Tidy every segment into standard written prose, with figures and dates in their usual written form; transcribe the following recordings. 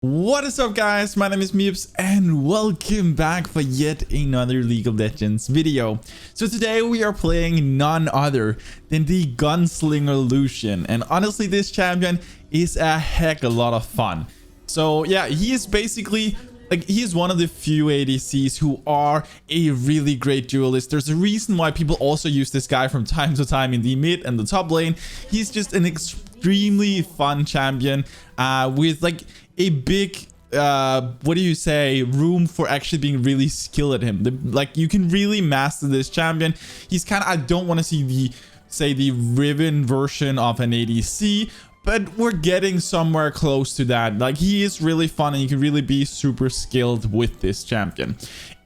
What is up, guys? My name is MipZ and welcome back for yet another League of Legends video. So today we are playing none other than the Gunslinger Lucian, and honestly this champion is a heck of a lot of fun. So yeah, he is basically he is one of the few ADCs who are a really great duelist. There's a reason why people also use this guy from time to time in the mid and the top lane. He's just an extremely fun champion with like a big what do you say, room for actually being really skilled at him. Like you can really master this champion. He's kind of, I don't want to see the Riven version of an ADC, but we're getting somewhere close to that. Like he is really fun and you can really be super skilled with this champion.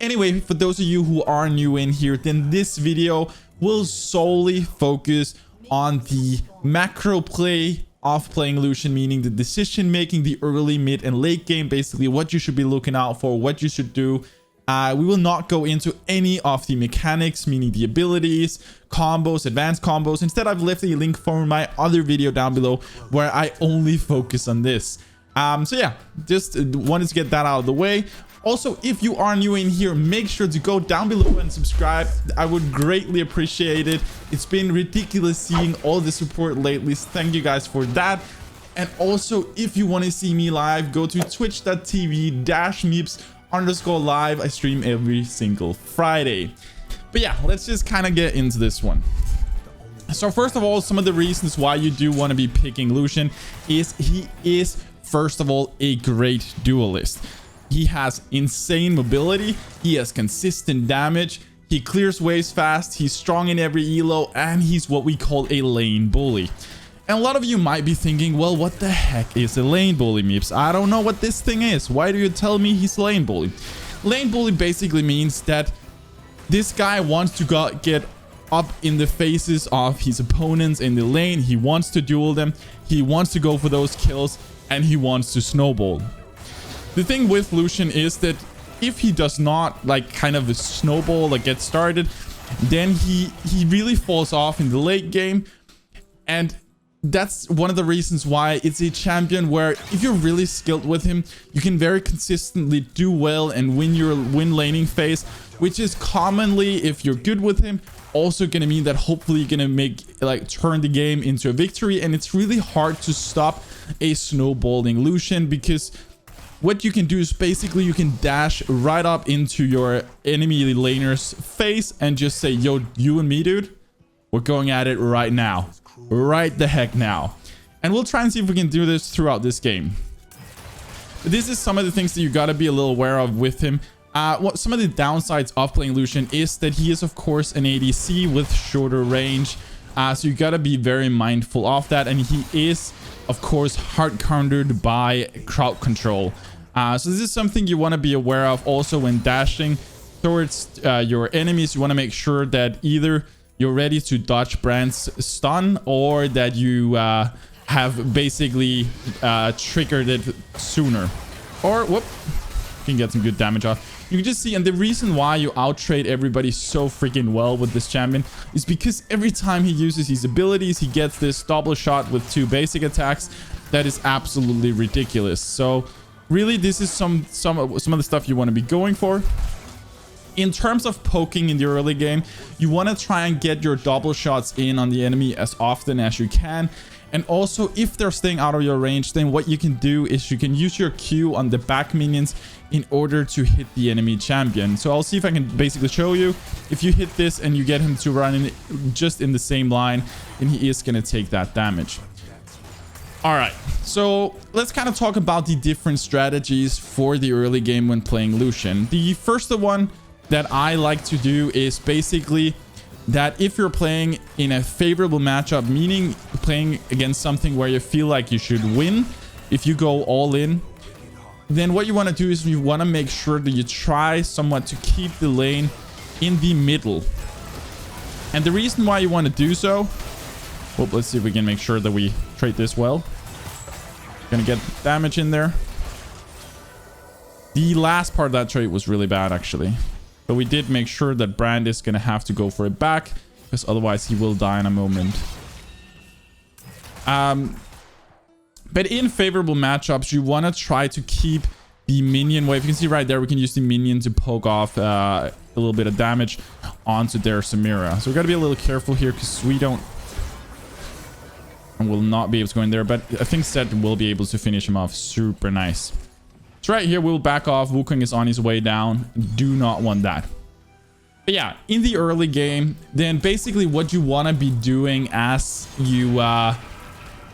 Anyway, for those of you who are new in here, then this video will solely focus on the macro play of playing Lucian, meaning the decision making, the early, mid and late game, basically what you should be looking out for, what you should do. We will not go into any of the mechanics, meaning the abilities, combos, advanced combos. Instead, I've left a link for my other video down below where I only focus on this. So yeah, just wanted to get that out of the way. Also, if you are new in here, make sure to go down below and subscribe. I would greatly appreciate it. It's been ridiculous seeing all the support lately. So thank you guys for that. And also, if you want to see me live, go to twitch.tv/MipZ_live. I stream every single Friday. But yeah, let's just kind of get into this one. So first of all, some of the reasons why you do want to be picking Lucian is he is, first of all, a great duelist. He has insane mobility, he has consistent damage, he clears waves fast, he's strong in every elo, and he's what we call a lane bully. And a lot of you might be thinking, well, what the heck is a lane bully, MipZ? I don't know what this thing is. Why do you tell me he's lane bully? Lane bully basically means that this guy wants to get up in the faces of his opponents in the lane. He wants to duel them, he wants to go for those kills, and he wants to snowball. The thing with Lucian is that if he does not like kind of a snowball, like get started, then he really falls off in the late game. And that's one of the reasons why it's a champion where if you're really skilled with him, you can very consistently do well and win your laning phase, which is commonly, if you're good with him, also going to mean that hopefully you're going to turn the game into a victory. And it's really hard to stop a snowballing Lucian, because what you can do is basically you can dash right up into your enemy laner's face and just say, yo, you and me, dude, we're going at it right now. Right the heck now. And we'll try and see if we can do this throughout this game. This is some of the things that you got to be a little aware of with him. Some of the downsides of playing Lucian is that he is, of course, an ADC with shorter range. So you got to be very mindful of that. And he is, of course, hard countered by crowd control. So this is something you want to be aware of also when dashing towards your enemies. You want to make sure that either you're ready to dodge Brand's stun or that you have basically triggered it sooner. Or, whoop, you can get some good damage off. You can just see, and the reason why you outtrade everybody so freaking well with this champion is because every time he uses his abilities, he gets this double shot with 2 basic attacks. That is absolutely ridiculous. So really, this is some of the stuff you want to be going for. In terms of poking in the early game, you want to try and get your double shots in on the enemy as often as you can. And also, if they're staying out of your range, then what you can do is you can use your Q on the back minions in order to hit the enemy champion. So I'll see if I can basically show you. If you hit this and you get him to run in just in the same line, then he is going to take that damage. All right, so let's kind of talk about the different strategies for the early game when playing Lucian. The first one that I like to do is basically that if you're playing in a favorable matchup, meaning playing against something where you feel like you should win, if you go all in, then what you want to do is you want to make sure that you try somewhat to keep the lane in the middle. And the reason why you want to do so, well, let's see if we can make sure that we trade this well. Gonna get damage in there. The last part of that trade was really bad, actually. But we did make sure that Brand is gonna have to go for it back, because otherwise he will die in a moment. But in favorable matchups, you want to try to keep the minion wave. You can see right there, we can use the minion to poke off a little bit of damage onto their Samira. So we got to be a little careful here because we don't and will not be able to go in there. But I think Set will be able to finish him off. Super nice. So right here, we'll back off. Wukong is on his way down. Do not want that. But yeah, in the early game, then basically what you want to be doing as you,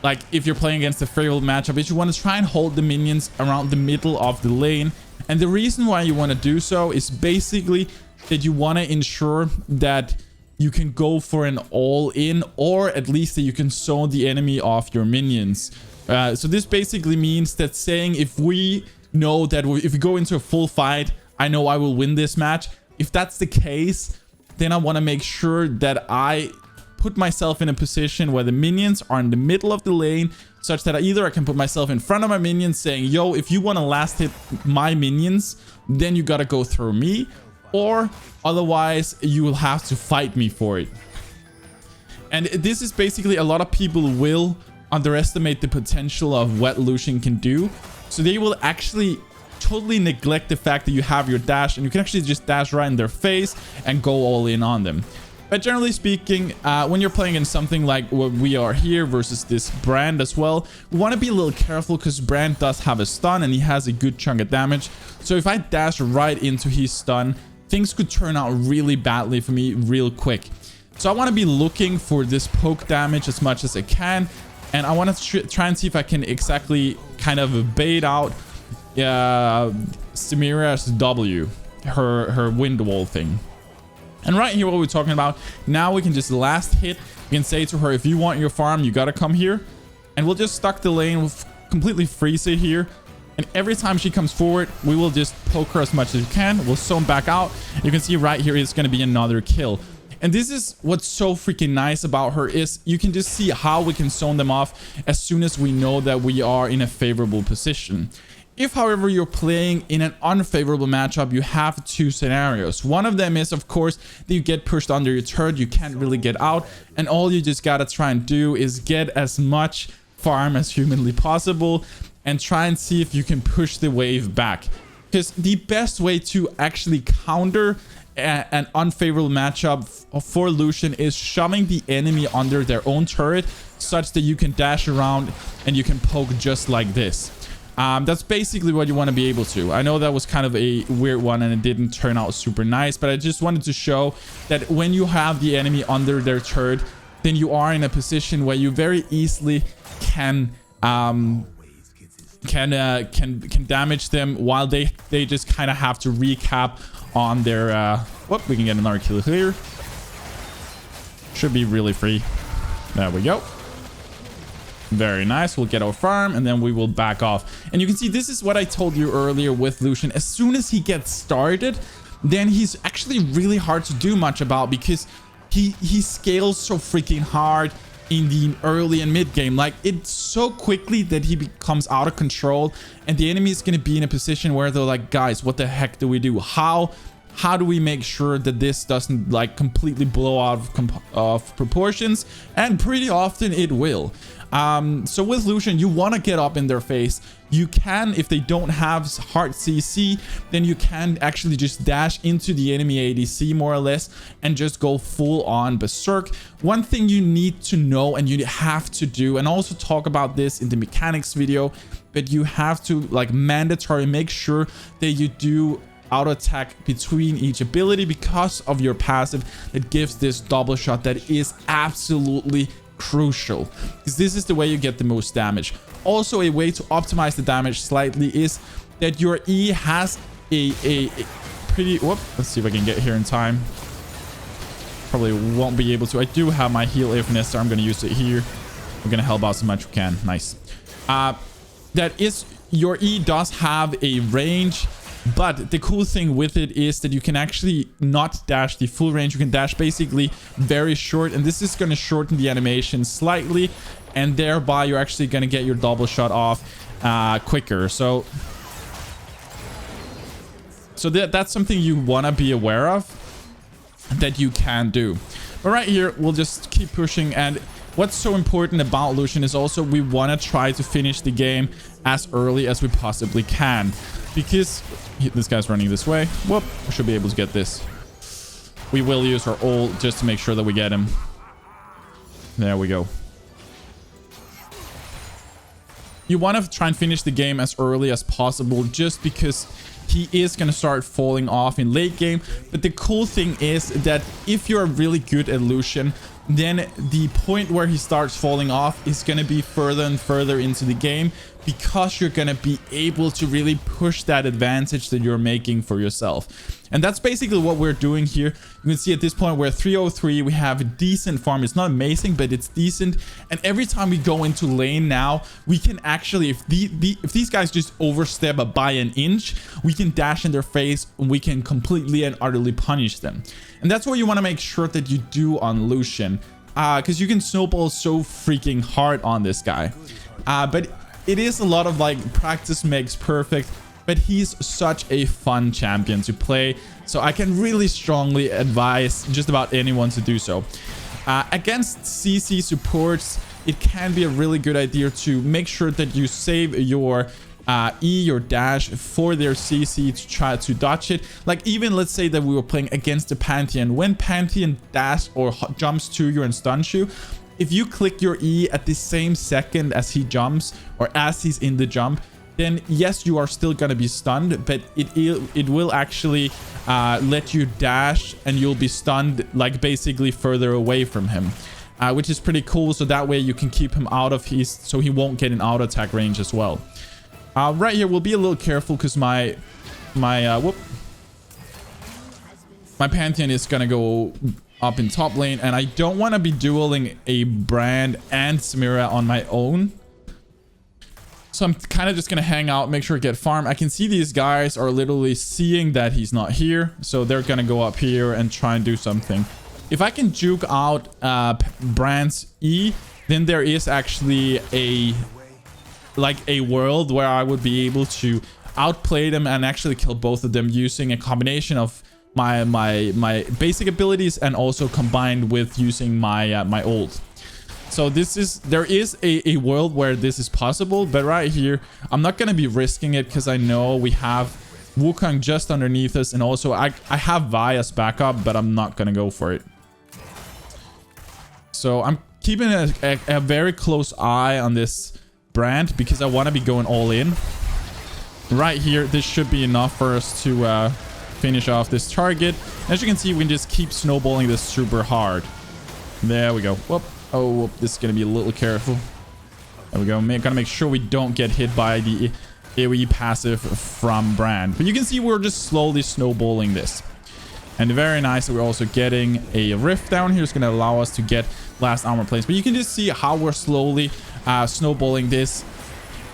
like if you're playing against a favorable matchup, is you want to try and hold the minions around the middle of the lane. And the reason why you want to do so is basically that you want to ensure that you can go for an all-in, or at least that you can zone the enemy off your minions. So this basically means that saying if we know that if we go into a full fight, I know I will win this match. If that's the case, then I want to make sure that I put myself in a position where the minions are in the middle of the lane, such that either I can put myself in front of my minions saying, yo, if you want to last hit my minions, then you got to go through me, or otherwise you will have to fight me for it. And this is basically, a lot of people will underestimate the potential of what Lucian can do. So they will actually totally neglect the fact that you have your dash, and you can actually just dash right in their face and go all in on them. But generally speaking, when you're playing in something like what we are here versus this Brand as well, we want to be a little careful because Brand does have a stun and he has a good chunk of damage. So if I dash right into his stun, things could turn out really badly for me real quick. So I want to be looking for this poke damage as much as I can. And I want to try and see if I can exactly kind of bait out Samira's W, her wind wall thing. And right here, what we're talking about, now we can just last hit. You can say to her, if you want your farm, you got to come here. And we'll just stuck the lane, we'll completely freeze it here. And every time she comes forward, we will just poke her as much as we can. We'll zone back out. You can see right here, it's going to be another kill. And this is what's so freaking nice about her, is you can just see how we can zone them off as soon as we know that we are in a favorable position. If, however, you're playing in an unfavorable matchup, you have two scenarios. One of them is, of course, that you get pushed under your turret, you can't really get out, and all you just gotta try and do is get as much farm as humanly possible and try and see if you can push the wave back. Because the best way to actually counter an unfavorable matchup for Lucian is shoving the enemy under their own turret, such that you can dash around and you can poke just like this. That's basically what you want to be able to. I know that was kind of a weird one and it didn't turn out super nice, but I just wanted to show that when you have the enemy under their turret, then you are in a position where you very easily can damage them, while they just kind of have to recap on their whoop. We can get another kill here. Should be really free. There we go. Very nice. We'll get our farm and then we will back off. And you can see this is what I told you earlier with Lucian. As soon as he gets started, then he's actually really hard to do much about, because he scales so freaking hard in the early and mid game. Like, it's so quickly that he becomes out of control, and the enemy is going to be in a position where they're like, guys, what the heck do we do? How do we make sure that this doesn't like completely blow out of proportions? And pretty often it will. So with Lucian, you want to get up in their face. You can, if they don't have hard CC, then you can actually just dash into the enemy ADC more or less and just go full on berserk. One thing you need to know and you have to do, and also talk about this in the mechanics video, but you have to like mandatory make sure that you do auto attack between each ability, because of your passive that gives this double shot that is absolutely crucial, because this is the way you get the most damage. Also, a way to optimize the damage slightly is that your E has a pretty whoop. Let's see if I can get here in time. Probably won't be able to. I do have my heal if necessary. I'm going to use it here. We're going to help out as much as we can. Nice. That is, your E does have a range, but the cool thing with it is that you can actually not dash the full range. You can dash basically very short, and this is going to shorten the animation slightly, and thereby you're actually going to get your double shot off quicker. So that's something you want to be aware of that you can do. But right here, we'll just keep pushing, and what's so important about Lucian is also we want to try to finish the game as early as we possibly can, because this guy's running this way. Whoop, we should be able to get this. We will use our ult just to make sure that we get him. There we go. You want to try and finish the game as early as possible, just because he is going to start falling off in late game. But the cool thing is that if you're really good at Lucian, then the point where he starts falling off is going to be further and further into the game, because you're going to be able to really push that advantage that you're making for yourself. And that's basically what we're doing here. You can see at this point we're 303. We have a decent farm. It's not amazing, but it's decent. And every time we go into lane now, we can actually, if these guys just overstep by an inch, we can dash in their face and we can completely and utterly punish them. And that's what you want to make sure that you do on Lucian, because you can snowball so freaking hard on this guy. But it is a lot of like practice makes perfect, but he's such a fun champion to play. So I can really strongly advise just about anyone to do so. Against CC supports, it can be a really good idea to make sure that you save your E, your dash for their CC to try to dodge it. Like even let's say that we were playing against the Pantheon. When Pantheon dash or jumps to you and stuns you, if you click your E at the same second as he jumps or as he's in the jump, then yes, you are still going to be stunned, but it will actually let you dash and you'll be stunned like basically further away from him, which is pretty cool. So that way you can keep him out of his, so he won't get in auto attack range as well. Right here, we'll be a little careful because my Pantheon is going to go up in top lane, and I don't want to be dueling a Brand and Samira on my own. So I'm kind of just going to hang out, make sure to get farm. I can see these guys are literally seeing that he's not here, so they're going to go up here and try and do something. If I can juke out Brand's E, then there is actually a world where I would be able to outplay them and actually kill both of them using a combination of my basic abilities and also combined with using my ult. So there is a world where this is possible, but right here I'm not going to be risking it because I know we have Wukong just underneath us, and also I have Vi as backup, but I'm not going to go for it. So I'm keeping a very close eye on this Brand because I want to be going all in. Right here, this should be enough for us to finish off this target. As you can see, we can just keep snowballing this super hard. There we go. Whoop. Oh, whoop. This is going to be a little careful. There we go. Gotta make sure we don't get hit by the AoE passive from Brand. But you can see we're just slowly snowballing this. And very nice that we're also getting a rift down here. It's going to allow us to get last armor plates. But you can just see how we're slowly snowballing this.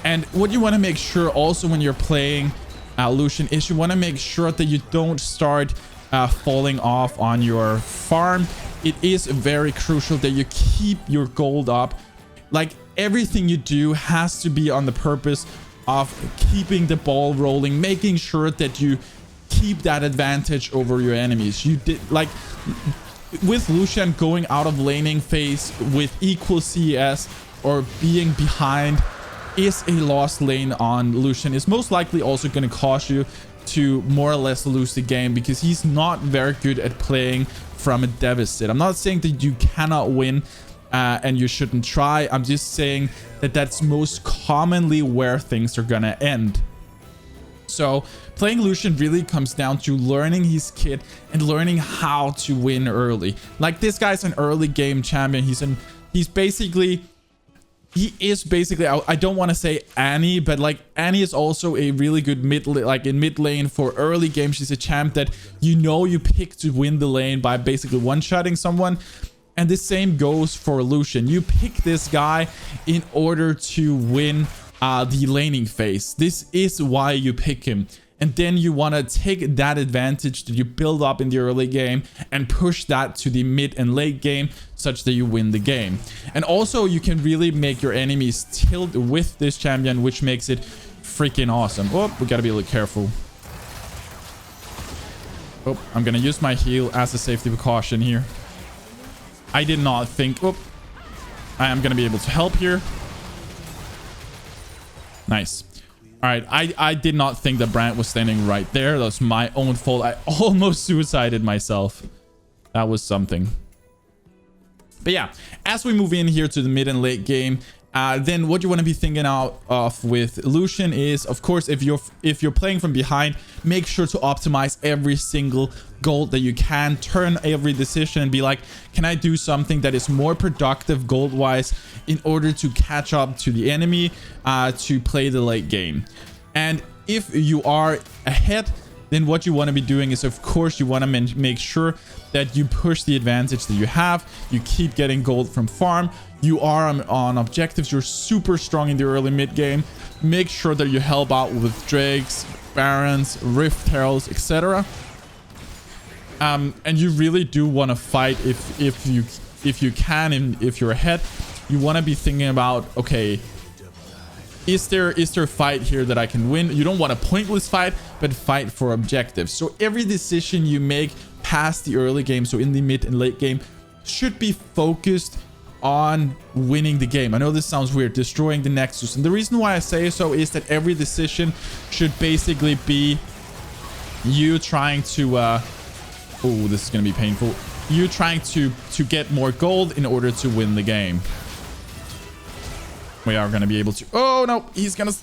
And what you want to make sure also when you're playing Lucian is you want to make sure that you don't start falling off on your farm. It is very crucial that you keep your gold up. Like everything you do has to be on the purpose of keeping the ball rolling, making sure that you keep that advantage over your enemies. You did like with Lucian going out of laning phase with equal CS or being behind is a lost lane on Lucian. Is most likely also going to cause you to more or less lose the game because he's not very good at playing from a deficit. I'm not saying that you cannot win and you shouldn't try. I'm just saying that that's most commonly where things are gonna end. So playing Lucian really comes down to learning his kit and learning how to win early. Like this guy's an early game champion. He's basically I don't want to say Annie, but like Annie is also a really good mid lane for early game. She's a champ that you pick to win the lane by basically one-shotting someone. And the same goes for Lucian. You pick this guy in order to win the laning phase. This is why you pick him. And then you want to take that advantage that you build up in the early game and push that to the mid and late game such that you win the game. And also you can really make your enemies tilt with this champion, which makes it freaking awesome. Oh, we got to be a little careful. Oh, I'm going to use my heal as a safety precaution here. I did not think... Oh, I am going to be able to help here. Nice. All right. I did not think that Brand was standing right there. That was my own fault. I almost suicided myself. That was something. But yeah, as we move in here to the mid and late game, then what you want to be thinking out of with Lucian is, of course, if you're playing from behind, make sure to optimize every single gold that you can. Turn every decision and be like, can I do something that is more productive gold wise in order to catch up to the enemy to play the late game. And if you are ahead, then what you want to be doing is, of course, you want to make sure that you push the advantage that you have. You keep getting gold from farm. You are on objectives. You're super strong in the early mid game. Make sure that you help out with Drakes, Barons, Rift Heralds, etc. And you really do want to fight if you can, and if you're ahead, you want to be thinking about, okay, is there a fight here that I can win? You don't want a pointless fight, but fight for objectives. So every decision you make past the early game, so in the mid and late game, should be focused on winning the game. I know this sounds weird, destroying the Nexus. And the reason why I say so is that every decision should basically be you trying to... oh, this is going to be painful. You trying to get more gold in order to win the game. We are going to be able to... Oh, no. He's going to...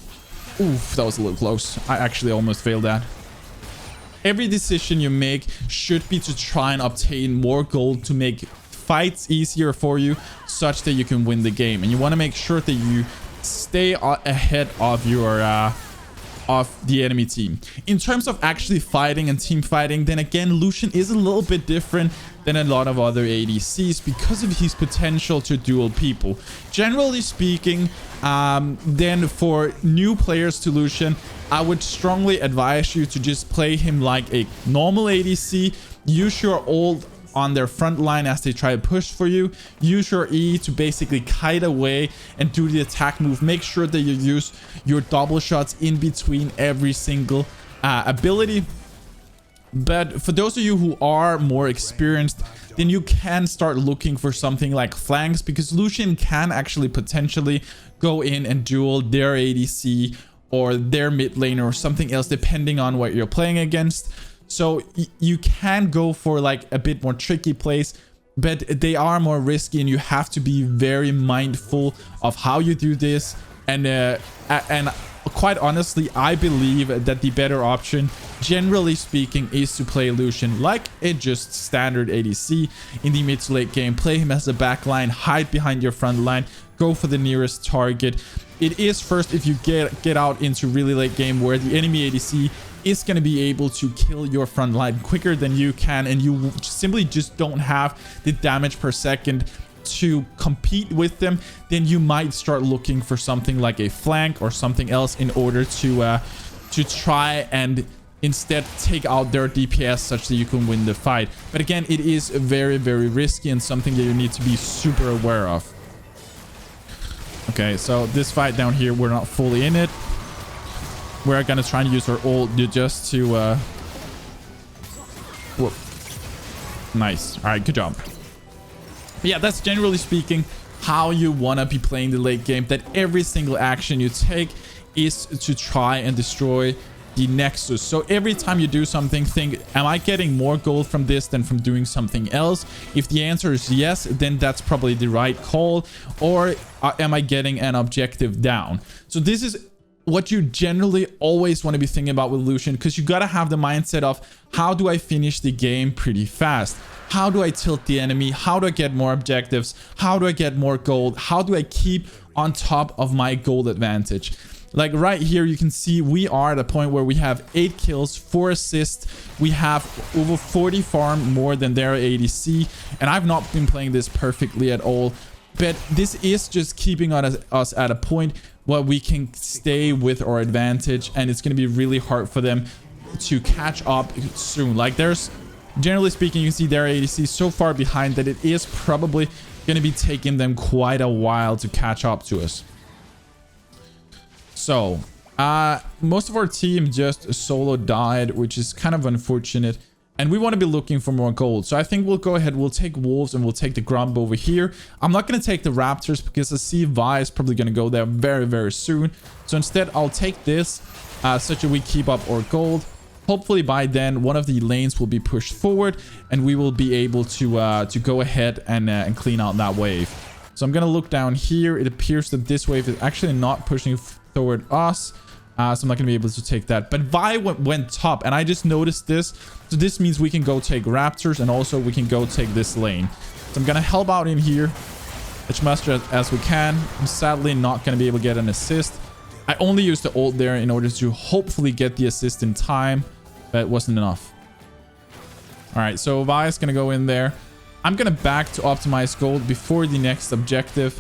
Oof, that was a little close. I actually almost failed that. Every decision you make should be to try and obtain more gold to make fights easier for you, such that you can win the game. And you want to make sure that you stay ahead of your... of the enemy team. In terms of actually fighting and team fighting, then again, Lucian is a little bit different than a lot of other ADCs because of his potential to duel people. Generally speaking, then for new players to Lucian, I would strongly advise you to just play him like a normal ADC. Use your ult on their front line as they try to push for you. Use your E to basically kite away and do the attack move. Make sure that you use your double shots in between every single ability. But for those of you who are more experienced, then you can start looking for something like flanks, because Lucian can actually potentially go in and duel their ADC or their mid laner or something else, depending on what you're playing against. So you can go for like a bit more tricky plays, but they are more risky, and you have to be very mindful of how you do this. And quite honestly, I believe that the better option, generally speaking, is to play Lucian like a just standard ADC in the mid to late game. Play him as a backline, hide behind your front line, go for the nearest target. It is first if you get out into really late game where the enemy ADC is going to be able to kill your front line quicker than you can, and you simply just don't have the damage per second to compete with them, then you might start looking for something like a flank or something else in order to try and instead take out their DPS such that you can win the fight. But again, it is very, very risky and something that you need to be super aware of. Okay, so this fight down here, we're not fully in it. We're gonna try and use our ult just to whoop. Nice. All right, good job. But yeah, that's generally speaking how you want to be playing the late game, that every single action you take is to try and destroy the Nexus. So every time you do something, think, am I getting more gold from this than from doing something else? If the answer is yes, then that's probably the right call. Or am I getting an objective down? So this is what you generally always want to be thinking about with Lucian, because you got to have the mindset of, how do I finish the game pretty fast? How do I tilt the enemy? How do I get more objectives? How do I get more gold? How do I keep on top of my gold advantage? Like right here, you can see we are at a point where we have 8 kills, 4 assists. We have over 40 farm more than their ADC. And I've not been playing this perfectly at all. But this is just keeping us at a point where we can stay with our advantage. And it's going to be really hard for them to catch up soon. Like there's, generally speaking, you can see their ADC so far behind that it is probably going to be taking them quite a while to catch up to us. So, most of our team just solo died, which is kind of unfortunate. And we want to be looking for more gold. So I think we'll go ahead. We'll take wolves and we'll take the grump over here. I'm not going to take the raptors because I see Vi is probably going to go there very, very soon. So instead, I'll take this such that we keep up our gold. Hopefully by then, one of the lanes will be pushed forward and we will be able to go ahead and clean out that wave. So I'm going to look down here. It appears that this wave is actually not pushing toward us. So I'm not going to be able to take that. But Vi went top and I just noticed this. So this means we can go take raptors and also we can go take this lane. So I'm going to help out in here as much as we can. I'm sadly not going to be able to get an assist. I only used the ult there in order to hopefully get the assist in time. But it wasn't enough. All right, so Vi is going to go in there. I'm going to back to optimize gold before the next objective.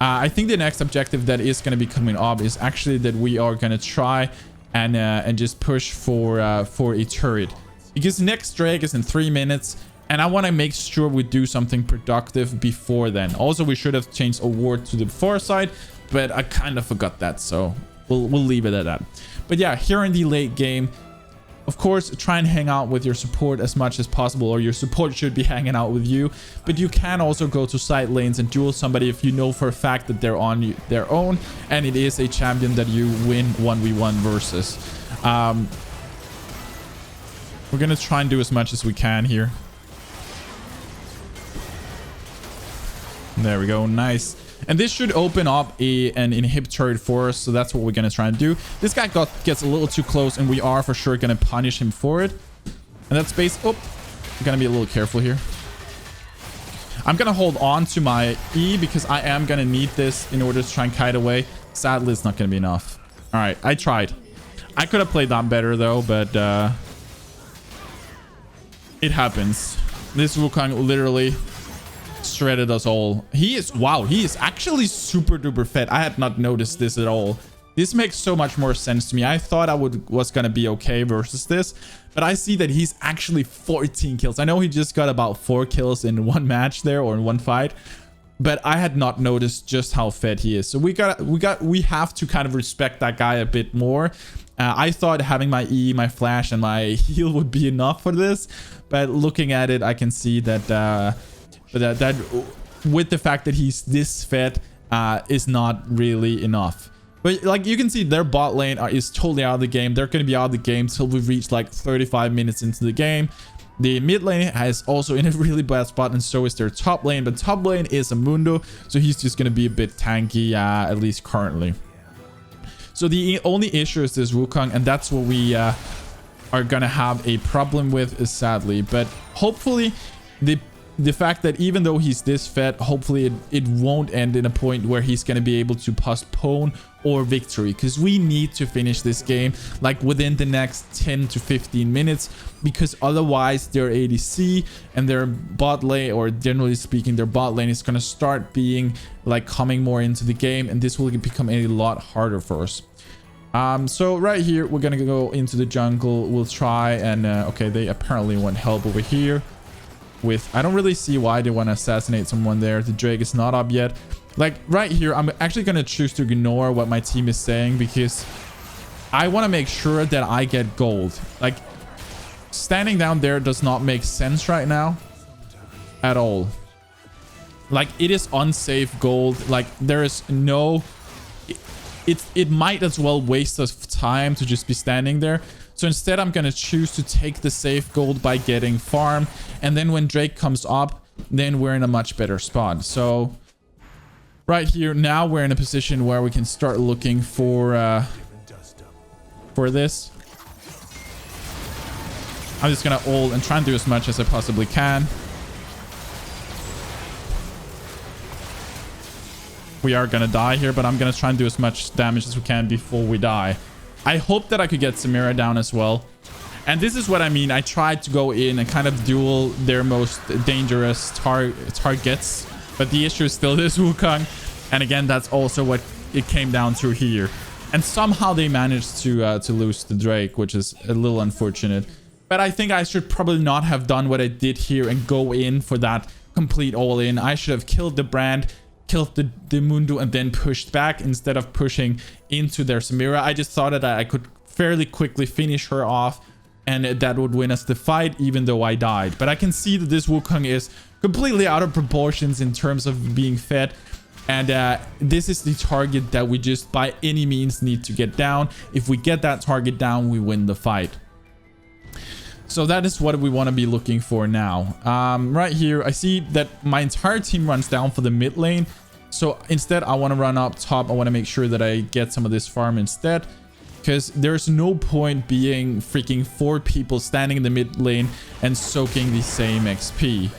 I think the next objective that is going to be coming up is actually that we are going to try and just push for a turret. Because the next Drake is in 3 minutes. And I want to make sure we do something productive before then. Also, we should have changed a ward to the far side. But I kind of forgot that. So we'll leave it at that. But yeah, here in the late game, of course, try and hang out with your support as much as possible, or your support should be hanging out with you. But you can also go to side lanes and duel somebody if you know for a fact that they're on their own and it is a champion that you win 1v1 versus. We're going to try and do as much as we can here. There we go. Nice. And this should open up an inhib turret for us. So that's what we're going to try and do. This guy gets a little too close and we are for sure going to punish him for it. And that's base. Oh, I'm going to be a little careful here. I'm going to hold on to my E because I am going to need this in order to try and kite away. Sadly, it's not going to be enough. All right. I tried. I could have played that better though, but it happens. This Wukong literally shredded us all. He is, wow, he is actually super duper fed. I had not noticed this at all. This makes so much more sense to me. I thought I was gonna be okay versus this, but I see that he's actually 14 kills. I know he just got about 4 kills in one match there, or in one fight, but I had not noticed just how fed he is. So we have to kind of respect that guy a bit more. I thought having my E, my flash, and my heal would be enough for this, but looking at it, I can see that that with the fact that he's this fed is not really enough. But like you can see, their bot lane is totally out of the game. They're going to be out of the game till we reach like 35 minutes into the game. The mid lane is also in a really bad spot, and so is their top lane. But top lane is a Mundo, so he's just going to be a bit tanky, at least currently. So the only issue is this Wukong, and that's what we are going to have a problem with, sadly. But hopefully the fact that even though he's this fed, hopefully it won't end in a point where he's going to be able to postpone or victory, because we need to finish this game like within the next 10 to 15 minutes, because otherwise their ADC and their bot lane, or generally speaking their bot lane, is going to start being like coming more into the game, and this will become a lot harder for us. So right here we're gonna go into the jungle. We'll try and okay, they apparently want help over here with, I don't really see why they want to assassinate someone there. The Drake is not up yet. Like right here, I'm actually going to choose to ignore what my team is saying, because I want to make sure that I get gold. Like standing down there does not make sense right now at all. Like it is unsafe gold. Like there is no, it might as well waste us time to just be standing there. So instead, I'm going to choose to take the safe gold by getting farm. And then when Drake comes up, then we're in a much better spot. So right here, now we're in a position where we can start looking for this. I'm just going to ult and try and do as much as I possibly can. We are going to die here, but I'm going to try and do as much damage as we can before we die. I hope that I could get Samira down as well. And this is what I mean. I tried to go in and kind of duel their most dangerous targets. But the issue is still this Wukong. And again, that's also what it came down to here. And somehow they managed to lose the Drake, which is a little unfortunate. But I think I should probably not have done what I did here and go in for that complete all-in. I should have killed the brand, killed the Mundo, and then pushed back instead of pushing into their Samira. I just thought that I could fairly quickly finish her off and that would win us the fight, even though I died. But I can see that this Wukong is completely out of proportions in terms of being fed. And this is the target that we just by any means need to get down. If we get that target down, we win the fight. So that is what we want to be looking for now. Right here, I see that my entire team runs down for the mid lane. So instead, I want to run up top. I want to make sure that I get some of this farm instead. Because there's no point being freaking 4 people standing in the mid lane and soaking the same XP.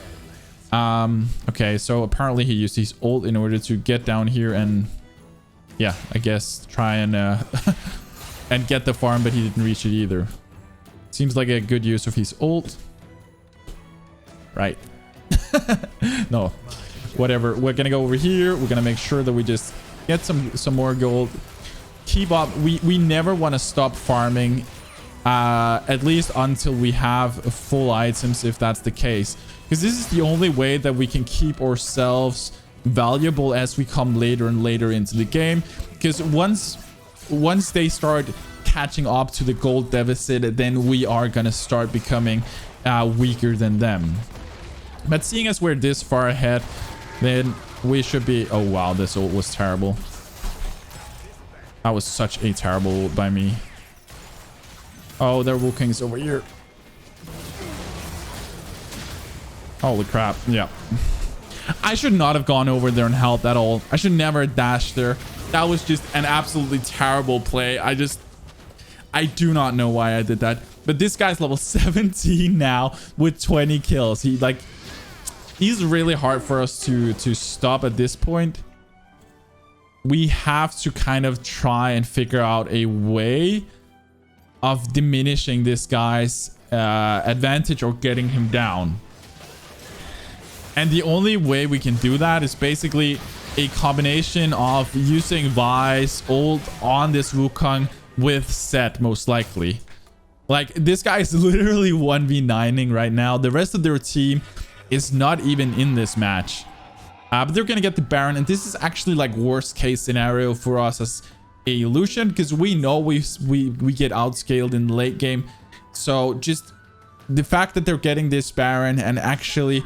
Okay, so apparently he used his ult in order to get down here and, yeah, I guess try and and get the farm, but he didn't reach it either. Seems like a good use of his ult. Right. No, whatever. We're gonna go over here. We're gonna make sure that we just get some more gold. Keep up. We never want to stop farming, at least until we have full items, if that's the case. Because this is the only way that we can keep ourselves valuable as we come later and later into the game. Because once they start catching up to the gold deficit, then we are going to start becoming weaker than them. But seeing as we're this far ahead, then we should be... Oh, wow, this ult was terrible. That was such a terrible ult by me. Oh, there are Wukong's over here. Holy crap. Yeah. I should not have gone over there and helped at all. I should never have dashed there. That was just an absolutely terrible play. I do not know why I did that. But this guy's level 17 now with 20 kills. He's really hard for us to stop at this point. We have to kind of try and figure out a way of diminishing this guy's advantage or getting him down. And the only way we can do that is basically a combination of using Vi's ult on this Wukong with Set, most likely. Like, this guy is literally 1v9ing right now. The rest of their team is not even in this match. But they're gonna get the Baron, and this is actually like worst case scenario for us as a Lucian, because we know we get outscaled in the late game. So just the fact that they're getting this Baron and actually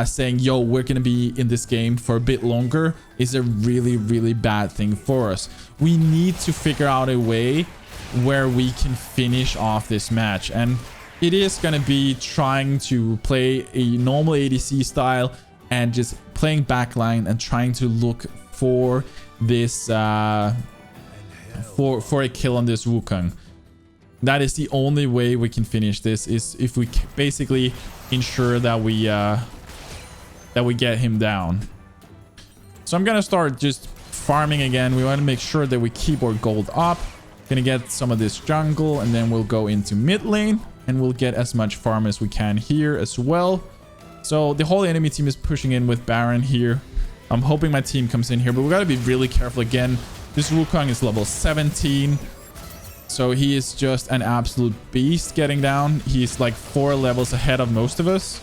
saying, yo, we're gonna be in this game for a bit longer is a really, really bad thing for us. We need to figure out a way where we can finish off this match, and it is gonna be trying to play a normal ADC style and just playing backline and trying to look for this for a kill on this Wukong. That is the only way we can finish this, is if we basically ensure that we get him down. So I'm gonna start just farming again. We want to make sure that we keep our gold up. Gonna get some of this jungle, and then we'll go into mid lane and we'll get as much farm as we can here as well. So the whole enemy team is pushing in with Baron here. I'm hoping my team comes in here, but we gotta be really careful again. This Wukong is level 17. So he is just an absolute beast getting down. He's like 4 levels ahead of most of us.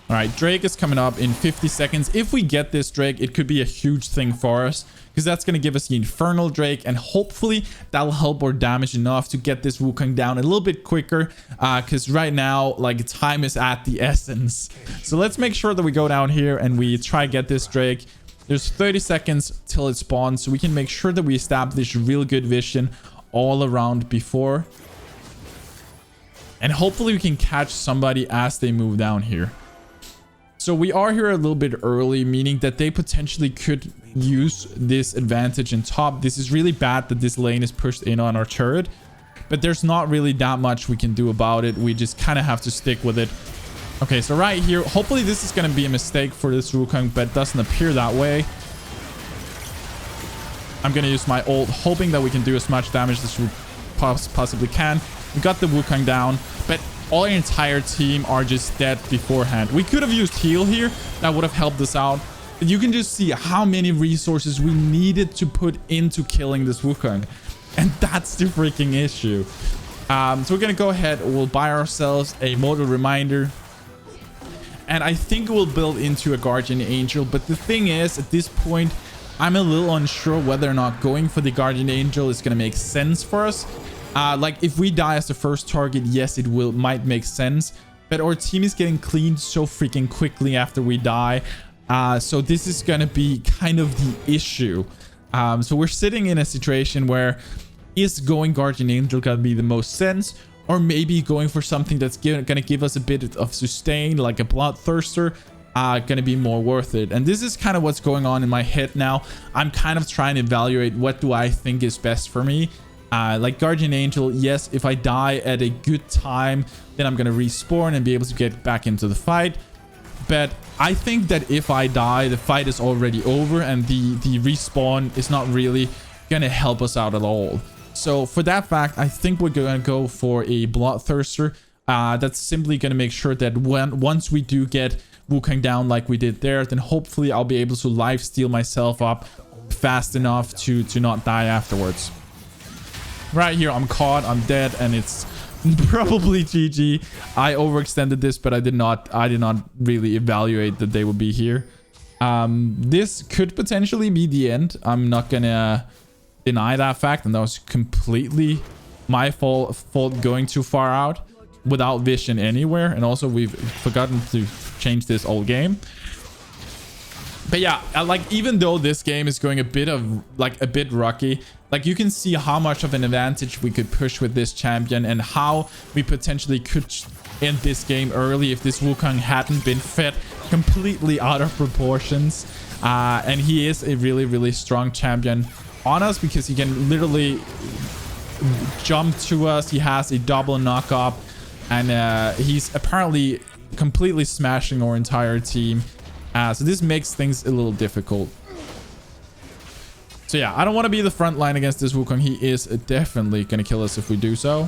All right, Drake is coming up in 50 seconds. If we get this Drake, it could be a huge thing for us, because that's going to give us the Infernal Drake, and hopefully that'll help our damage enough to get this Wukong down a little bit quicker, because right now, like, time is at the essence. So let's make sure that we go down here and we try get this Drake. There's 30 seconds till it spawns, so we can make sure that we establish real good vision all around before. And hopefully we can catch somebody as they move down here. So we are here a little bit early, meaning that they potentially could use this advantage in top. This is really bad that this lane is pushed in on our turret, but there's not really that much we can do about it. We just kind of have to stick with it. Okay, so right here, hopefully this is going to be a mistake for this Wukong, but it doesn't appear that way. I'm going to use my ult, hoping that we can do as much damage as we possibly can. We got the Wukong down, but our entire team are just dead beforehand. We could have used heal here. That would have helped us out. But you can just see how many resources we needed to put into killing this Wukong. And that's the freaking issue. So we're going to go ahead. We'll buy ourselves a Mortal Reminder. And I think it will build into a Guardian Angel. But the thing is, at this point, I'm a little unsure whether or not going for the Guardian Angel is going to make sense for us. Like, if we die as the first target, yes, it might make sense. But our team is getting cleaned so freaking quickly after we die. So this is going to be kind of the issue. So we're sitting in a situation where is going Guardian Angel going to be the most sense? Or maybe going for something that's going to give us a bit of sustain, like a Bloodthirster, going to be more worth it. And this is kind of what's going on in my head now. I'm kind of trying to evaluate what do I think is best for me. Like Guardian Angel, yes, if I die at a good time, then I'm going to respawn and be able to get back into the fight. But I think that if I die, the fight is already over and the respawn is not really going to help us out at all. So for that fact, I think we're going to go for a Bloodthirster. That's simply going to make sure that once we do get Wukong down like we did there, then hopefully I'll be able to lifesteal myself up fast enough to not die afterwards. Right here, I'm caught, I'm dead, and it's probably GG. I overextended this, but I did not really evaluate that they would be here. This could potentially be the end. I'm not gonna deny that fact, and that was completely my fault going too far out without vision anywhere. And also we've forgotten to change this all game. But yeah, like, even though this game is going a bit rocky, like, you can see how much of an advantage we could push with this champion and how we potentially could end this game early if this Wukong hadn't been fed completely out of proportions. And he is a really, really strong champion on us because he can literally jump to us. He has a double knock up, and he's apparently completely smashing our entire team. So this makes things a little difficult. So yeah, I don't want to be the front line against this Wukong. He is definitely going to kill us if we do so.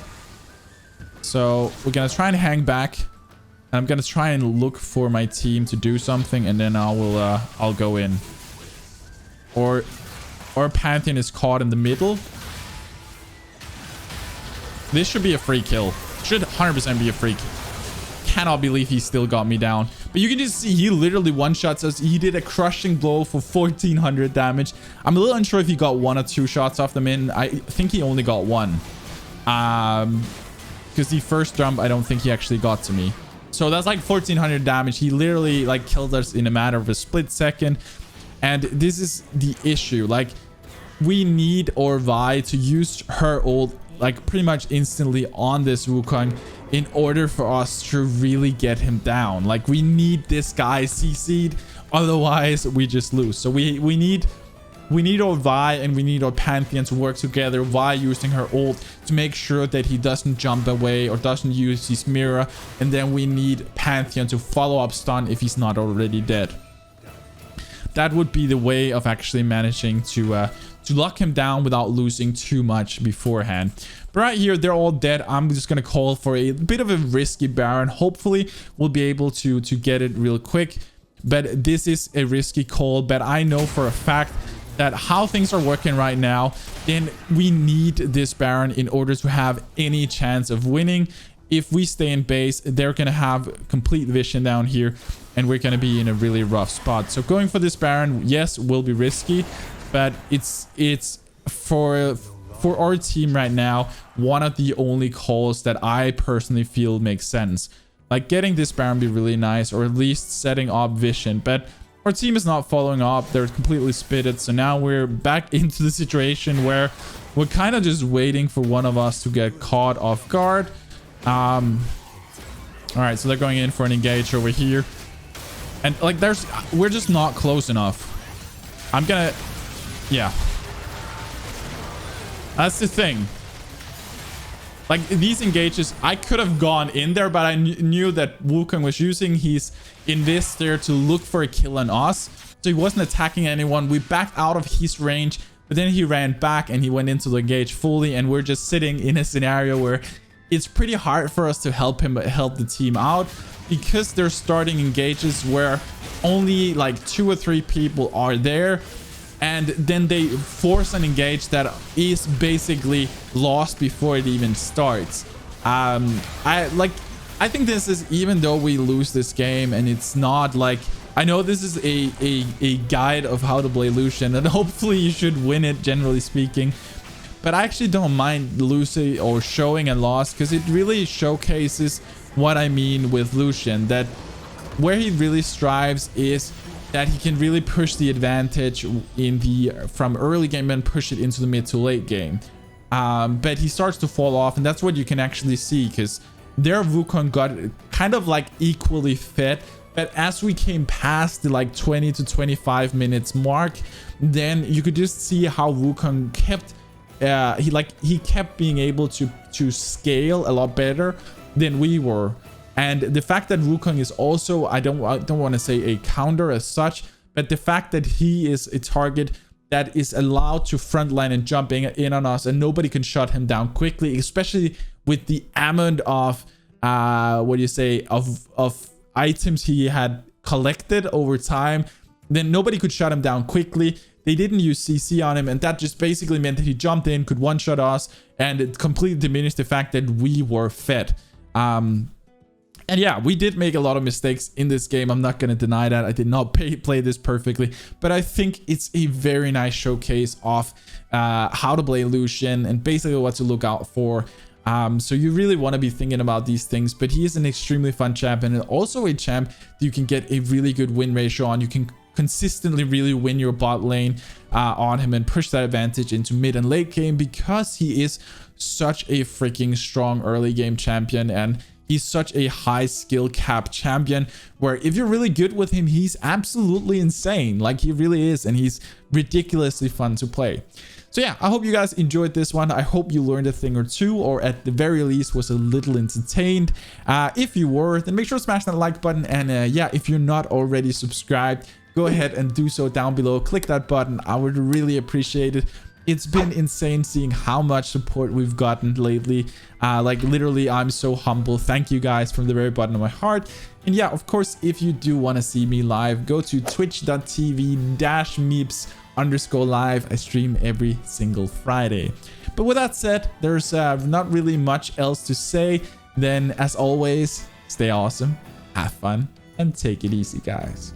So we're going to try and hang back. I'm going to try and look for my team to do something, and then I'll go in. Or Pantheon is caught in the middle. This should be a free kill. Should 100% be a free kill. Cannot believe he still got me down. But you can just see he literally one-shots us. He did a crushing blow for 1400 damage. I'm a little unsure if he got 1 or 2 shots off them in. I think he only got 1. Because the first jump, I don't think he actually got to me. So that's like 1400 damage. He literally like killed us in a matter of a split second. And this is the issue. Like, we need our Vi to use her ult like pretty much instantly on this Wukong in order for us to really get him down. Like, we need this guy CC'd, otherwise we just lose. So we need our Vi and we need our Pantheon to work together. Vi using her ult to make sure that he doesn't jump away or doesn't use his mirror, and then we need Pantheon to follow up stun if he's not already dead. That would be the way of actually managing to lock him down without losing too much beforehand. But right here, they're all dead. I'm just going to call for a bit of a risky Baron. Hopefully, we'll be able to get it real quick. But this is a risky call. But I know for a fact that how things are working right now, then we need this Baron in order to have any chance of winning. If we stay in base, they're going to have complete vision down here, and we're going to be in a really rough spot. So going for this Baron, yes, will be risky. But it's for our team right now, one of the only calls that I personally feel makes sense. Like, getting this Baron be really nice, or at least setting up vision. But our team is not following up. They're completely spitted. So now we're back into the situation where we're kind of just waiting for one of us to get caught off guard. All right, so they're going in for an engage over here. And like, we're just not close enough. Yeah, that's the thing. Like, these engages, I could have gone in there, but I knew that Wukong was using his Invis there to look for a kill on us. So he wasn't attacking anyone. We backed out of his range, but then he ran back and he went into the engage fully. And we're just sitting in a scenario where it's pretty hard for us to help the team out, because they're starting engages where only like 2 or 3 people are there. And then they force an engage that is basically lost before it even starts. I think this is, even though we lose this game, and it's not like, I know this is a guide of how to play Lucian, and hopefully you should win it, generally speaking. But I actually don't mind losing or showing a loss, because it really showcases what I mean with Lucian, that where he really strives is that he can really push the advantage in the from early game and push it into the mid to late game. But he starts to fall off, and that's what you can actually see, because their Wukong got kind of like equally fit. But as we came past the like 20 to 25 minutes mark, then you could just see how Wukong kept he kept being able to scale a lot better than we were. And the fact that Wukong is also, I don't want to say a counter as such, but the fact that he is a target that is allowed to frontline and jumping in on us, and nobody can shut him down quickly, especially with the amount of of items he had collected over time, then nobody could shut him down quickly. They didn't use CC on him, and that just basically meant that he jumped in, could one-shot us, and it completely diminished the fact that we were fed. And yeah, we did make a lot of mistakes in this game. I'm not going to deny that. I did not play this perfectly, but I think it's a very nice showcase of how to play Lucian and basically what to look out for. So you really want to be thinking about these things, but he is an extremely fun champion, and also a champ that you can get a really good win ratio on. You can consistently really win your bot lane on him and push that advantage into mid and late game, because he is such a freaking strong early game champion, and he's such a high skill cap champion where if you're really good with him, he's absolutely insane. Like, he really is, and he's ridiculously fun to play. So yeah, I hope you guys enjoyed this one. I hope you learned a thing or two, or at the very least was a little entertained. If you were, then make sure to smash that like button. And yeah, if you're not already subscribed, go ahead and do so down below. Click that button. I would really appreciate it. It's been insane seeing how much support we've gotten lately. Like, literally, I'm so humble. Thank you guys from the very bottom of my heart. And yeah, of course, if you do want to see me live, go to twitch.tv/MipZ_live. I stream every single Friday. But with that said, there's not really much else to say. Then, as always, stay awesome, have fun, and take it easy, guys.